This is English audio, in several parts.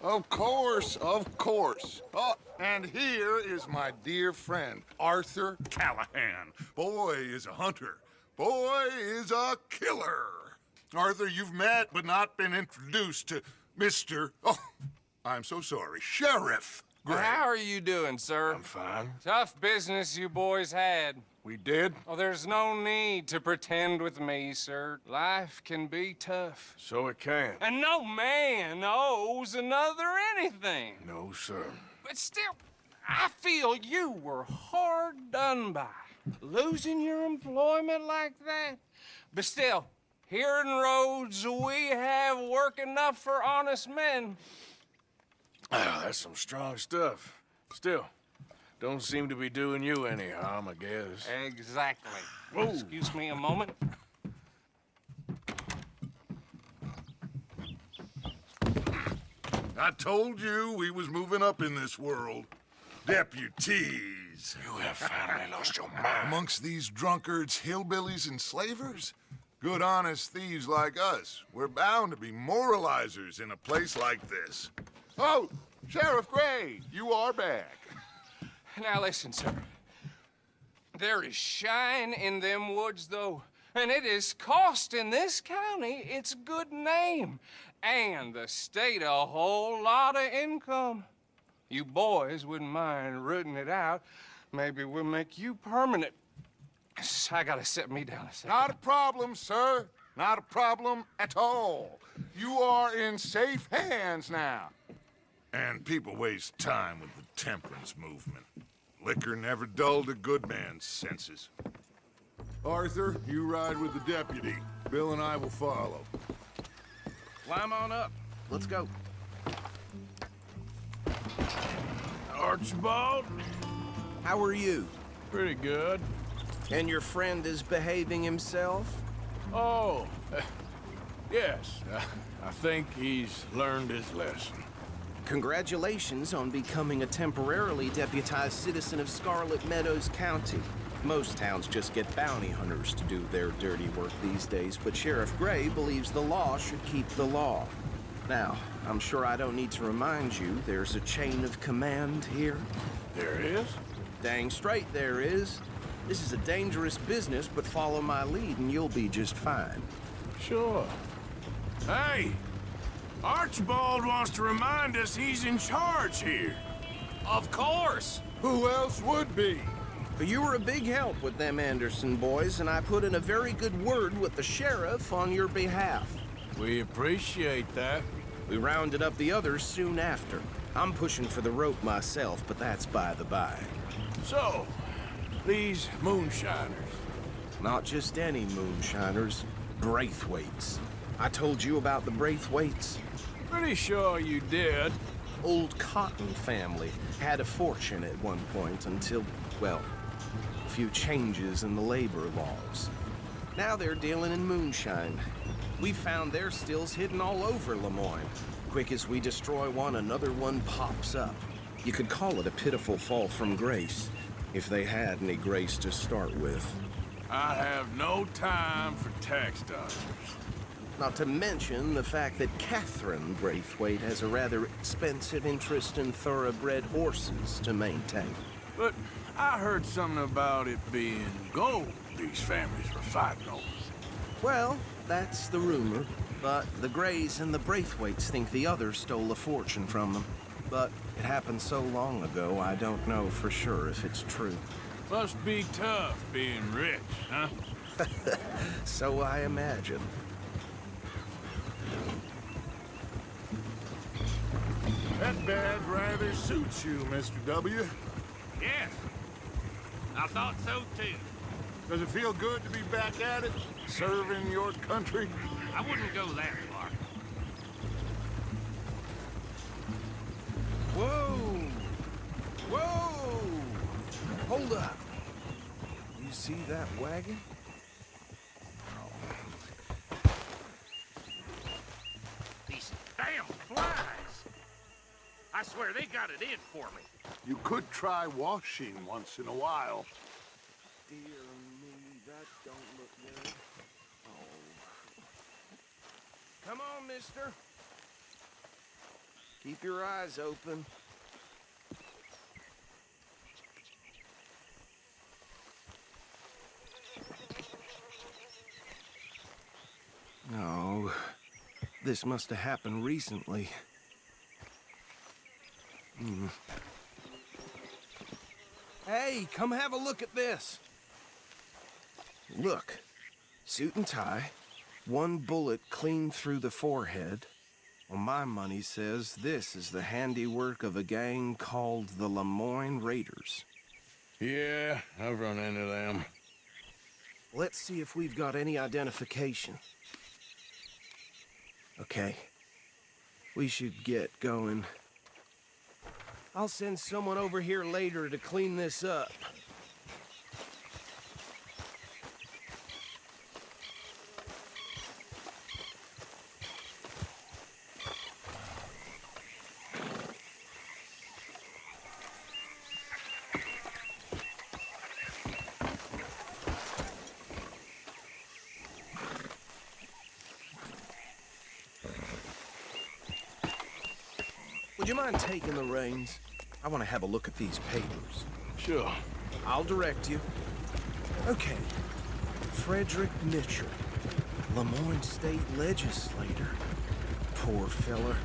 Of course, of course. Oh, and here is my dear friend, Arthur Callahan. Boy is a hunter. Boy is a killer. Arthur, you've met but not been introduced to Mr. Oh, I'm so sorry, Sheriff Gray. How are you doing, sir? I'm fine. Tough business you boys had. We did? Oh, there's no need to pretend with me, sir. Life can be tough. So it can. And no man owes another anything. No, sir. But still, I feel you were hard done by. Losing your employment like that. But still, here in Rhodes, we have work enough for honest men. Ah, that's some strong stuff. Still, don't seem to be doing you any harm, I guess. Exactly. Whoa. Excuse me a moment. I told you we was moving up in this world. Deputies. You have finally lost your mind. Amongst these drunkards, hillbillies, and slavers? Good honest thieves like us. We're bound to be moralizers in a place like this. Oh, Sheriff Gray, you are back. Now listen, sir. There is shine in them woods, though, and it is costing this county its good name and the state a whole lot of income. You boys wouldn't mind rooting it out. Maybe we'll make you permanent. I gotta sit me down a second. Not a problem, sir. Not a problem at all. You are in safe hands now. And people waste time with the temperance movement. Liquor never dulled a good man's senses. Arthur, you ride with the deputy. Bill and I will follow. Climb on up. Let's go. Archibald? How are you? Pretty good. And your friend is behaving himself? Oh, yes. I think he's learned his lesson. Congratulations on becoming a temporarily deputized citizen of Scarlet Meadows County. Most towns just get bounty hunters to do their dirty work these days, but Sheriff Gray believes the law should keep the law. Now, I'm sure I don't need to remind you there's a chain of command here. There is? Dang straight there is. This is a dangerous business, but follow my lead and you'll be just fine. Sure. Hey! Archibald wants to remind us he's in charge here. Of course. Who else would be? But you were a big help with them Anderson boys, and I put in a very good word with the sheriff on your behalf. We appreciate that. We rounded up the others soon after. I'm pushing for the rope myself, but that's by the by. So, these moonshiners. Not just any moonshiners, Braithwaites. I told you about the Braithwaites. Pretty sure you did. Old Cotton family had a fortune at one point until, well, a few changes in the labor laws. Now they're dealing in moonshine. We found their stills hidden all over Lemoyne. Quick as we destroy one, another one pops up. You could call it a pitiful fall from grace, if they had any grace to start with. I have no time for tax dodgers. Not to mention the fact that Catherine Braithwaite has a rather expensive interest in thoroughbred horses to maintain. But I heard something about it being gold these families were fighting over. Well, that's the rumor. But the Grays and the Braithwaites think the others stole a fortune from them. But it happened so long ago, I don't know for sure if it's true. Must be tough being rich, huh? So I imagine. That badge rather suits you, Mr. W. Yes, I thought so too. Does it feel good to be back at it, serving your country? I wouldn't go that far. Whoa! Whoa! Hold up. You see that wagon? These damn flies! I swear they got it in for me. You could try washing once in a while. Dear me, that don't look good. Oh. Come on, mister. Keep your eyes open. No, this must have happened recently. Hey, come have a look at this. Look, suit and tie, one bullet clean through the forehead. Well, my money says this is the handiwork of a gang called the Lemoyne Raiders. Yeah, I've run into them. Let's see if we've got any identification. Okay, we should get going. I'll send someone over here later to clean this up. Would you mind taking the reins? I want to have a look at these papers. Sure. I'll direct you. Okay. Frederick Mitchell, Lemoyne State Legislator. Poor fella.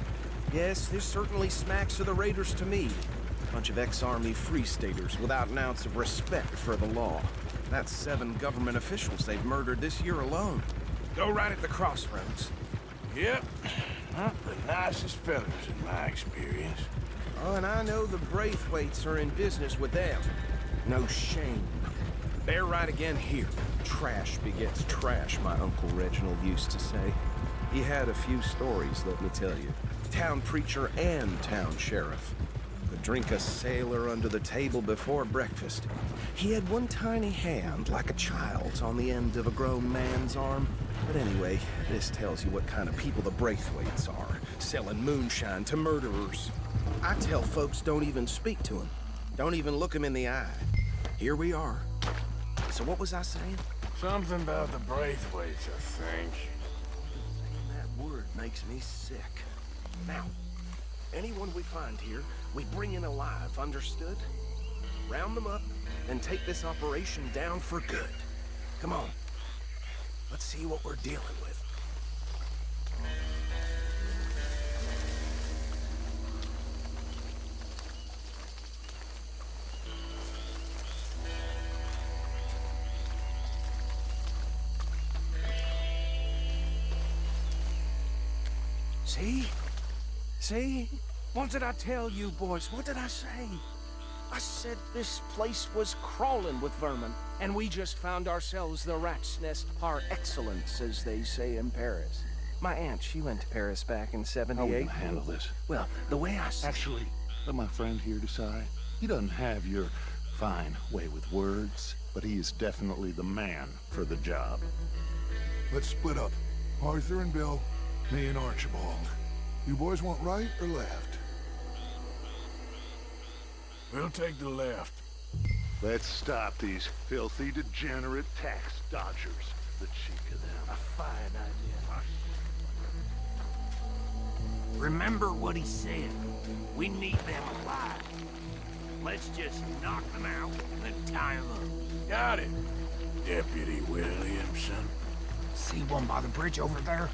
Yes, this certainly smacks of the Raiders to me. Bunch of ex-Army Free Staters without an ounce of respect for the law. That's 7 government officials they've murdered this year alone. Go right at the crossroads. Yep. Not the nicest fellas in my experience. Oh, and I know the Braithwaites are in business with them. No shame. They're right again here. Trash begets trash, my Uncle Reginald used to say. He had a few stories, let me tell you. Town preacher and town sheriff. Could drink a sailor under the table before breakfast. He had one tiny hand, like a child's, on the end of a grown man's arm. But anyway, this tells you what kind of people the Braithwaites are, selling moonshine to murderers. I tell folks don't even speak to him. Don't even look him in the eye. Here we are. So what was I saying? Something about the Braithwaites, I think. That word makes me sick. Now, anyone we find here, we bring in alive, understood? Round them up, and take this operation down for good. Come on. Let's see what we're dealing with. See? See? What did I tell you, boys? What did I say? I said this place was crawling with vermin, and we just found ourselves the rat's nest par excellence, as they say in Paris. My aunt, she went to Paris back in How are we '78. gonna handle this? Well, the way I see Actually, let my friend here decide. He doesn't have your fine way with words, but he is definitely the man for the job. Let's split up. Arthur and Bill, me and Archibald. You boys want right or left? We'll take the left. Let's stop these filthy, degenerate tax dodgers. The cheek of them. Fine idea. Remember what he said. We need them alive. Let's just knock them out and then tie them up. Got it, Deputy Williamson. See one by the bridge over there?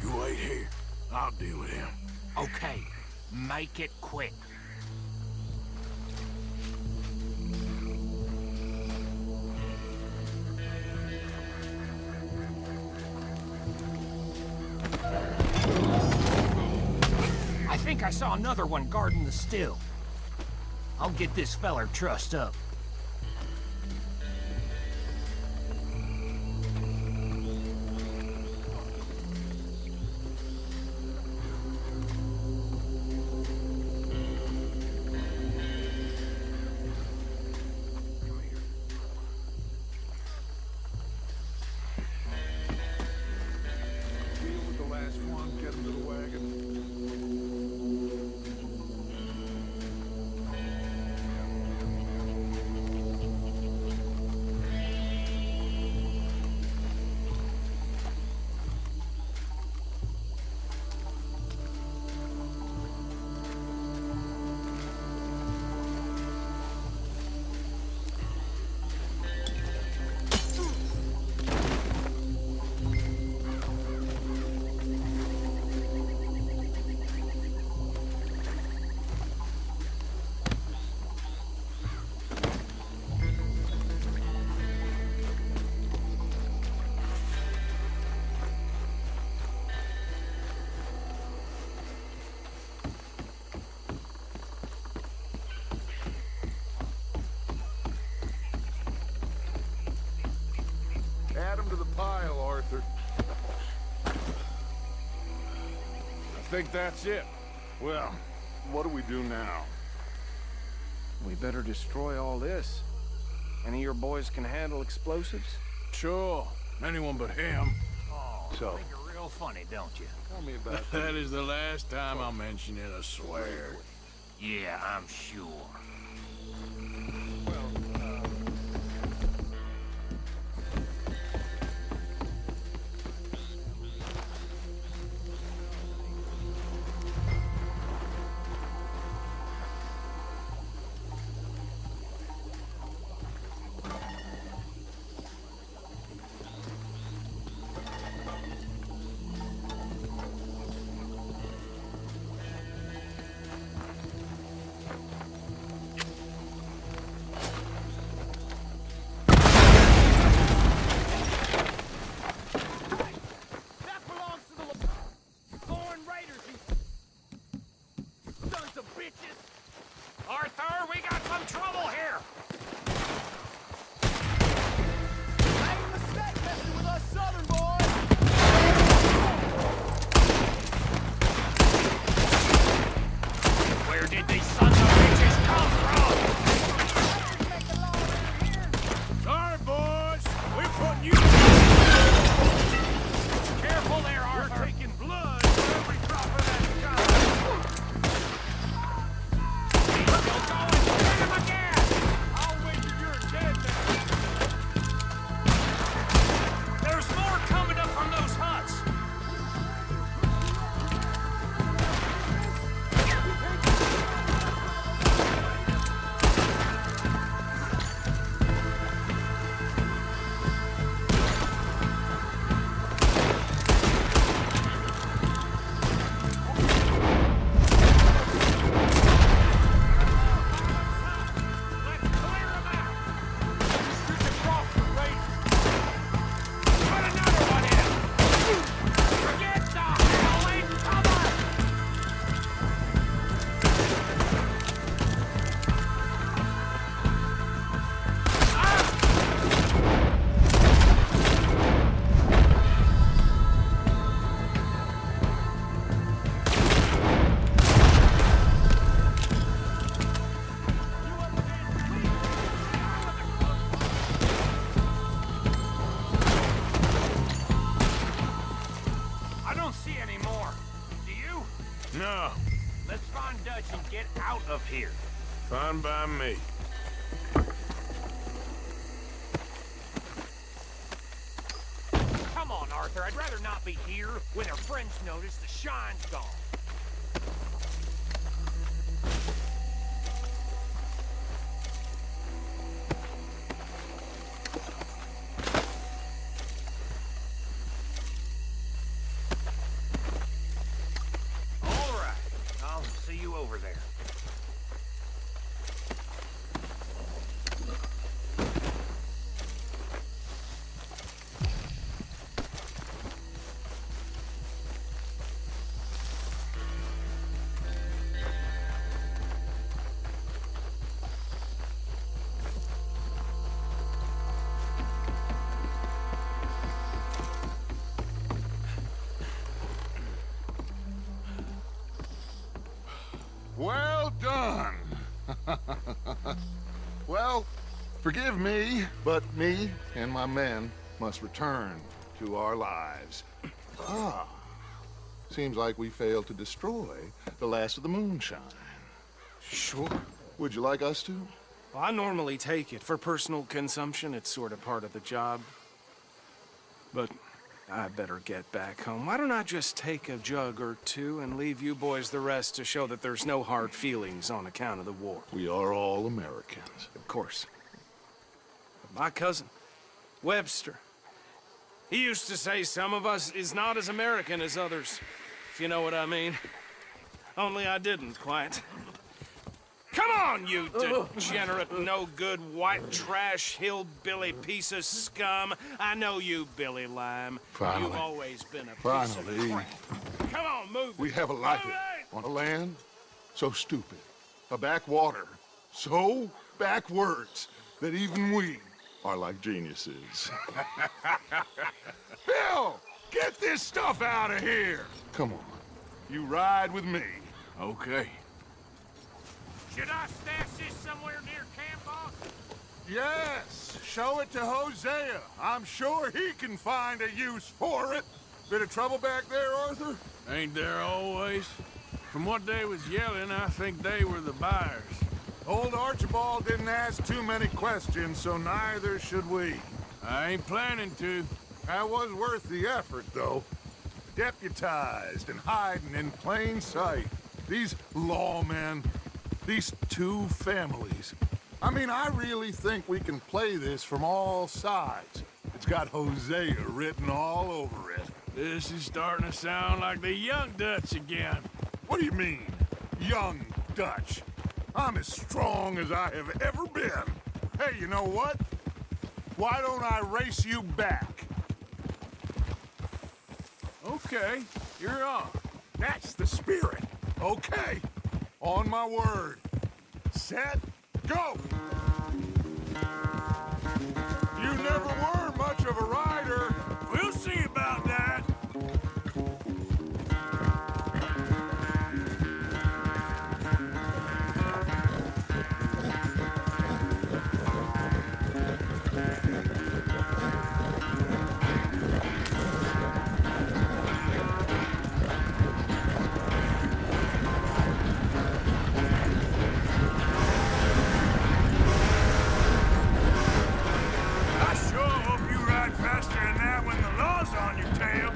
You wait here. I'll deal with him. Okay, make it quick. I think I saw another one guarding the still. I'll get this feller trussed up. Come here. think that's it. Well, what do we do now? We better destroy all this. Any of your boys can handle explosives? Sure. Anyone but him. Oh, So- think you're real funny, don't you? Tell me about That is the last time I'll mention it, I swear. Yeah, I'm sure. That belongs to the foreign raiders, you sons of bitches! Arthur, we got some trouble here! Made a mistake messing with us southern boys! Where did these sons of bitches come from? Make the law around here! Sorry, boys. We're putting you... Careful there, Arthur! We're taking blood for every drop of that gun. He's still going! Hit him again! I'll wager you're dead now. There's more coming up from those huts! Let's clear them out! You can cross the raiders. Put another one in! Forget the hell in cover! I don't see any more. Do you? No. Let's find Dutch and get out of here. Fine by me. Come on, Arthur. I'd rather not be here when our friends notice the shine's gone. All right. I'll see you over there. Well done. Well, forgive me, but me and my men must return to our lives. Ah, seems like we failed to destroy the last of the moonshine. Sure. Would you like us to? Well, I normally take it. For personal consumption, it's sort of part of the job. But I better get back home. Why don't I just take a jug or two and leave you boys the rest to show that there's no hard feelings on account of the war? We are all Americans. Of course. But my cousin, Webster, he used to say some of us is not as American as others, if you know what I mean. Only I didn't quite. Come on, you degenerate, no-good, white trash, hillbilly piece of scum. I know you, Billy Lime. Finally. You've always been a piece Finally. of crap. Come on, move We it. have a life Move it! on a land so stupid, a backwater so backwards that even we are like geniuses. Bill, get this stuff out of here! Come on. you ride with me. Okay. Should I stash this somewhere near camp, boss? Yes, show it to Hosea. I'm sure he can find a use for it. Bit of trouble back there, Arthur? Ain't there always? From what they was yelling, I think they were the buyers. Old Archibald didn't ask too many questions, so neither should we. I ain't planning to. That was worth the effort, though. Deputized and hiding in plain sight. These lawmen, these two families. I mean, I really think we can play this from all sides. It's got Hosea written all over it. This is starting to sound like the Young Dutch again. What do you mean, young Dutch? I'm as strong as I have ever been. Hey, you know what? Why don't I race you back? Okay, you're on. That's the spirit. Okay, on my word. Set, go! You never were much of a rider. We'll see about that. I sure hope you ride faster than that when the law's on your tail.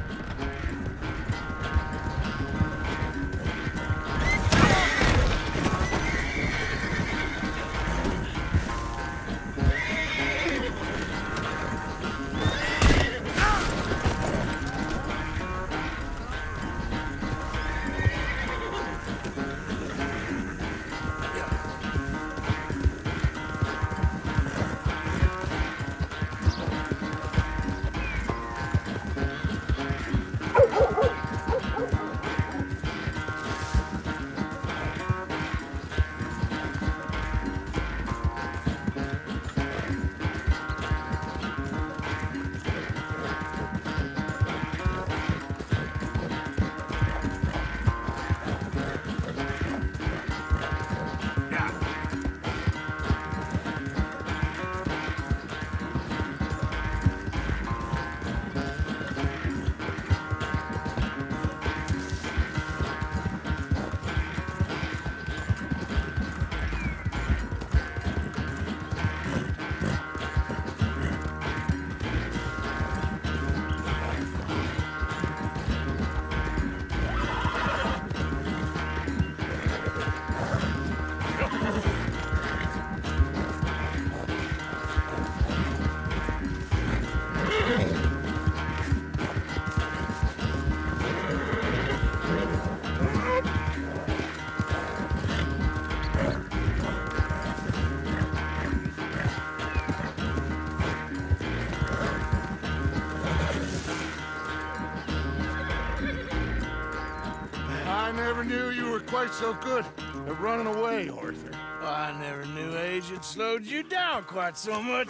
I never knew you were quite so good at running away, Arthur. I never knew age had slowed you down quite so much.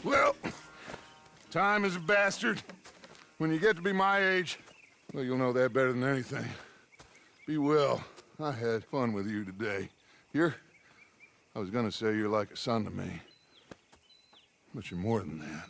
Well, time is a bastard. When you get to be my age, well, you'll know that better than anything. Be well. I had fun with you today. I was gonna say you're like a son to me. But you're more than that.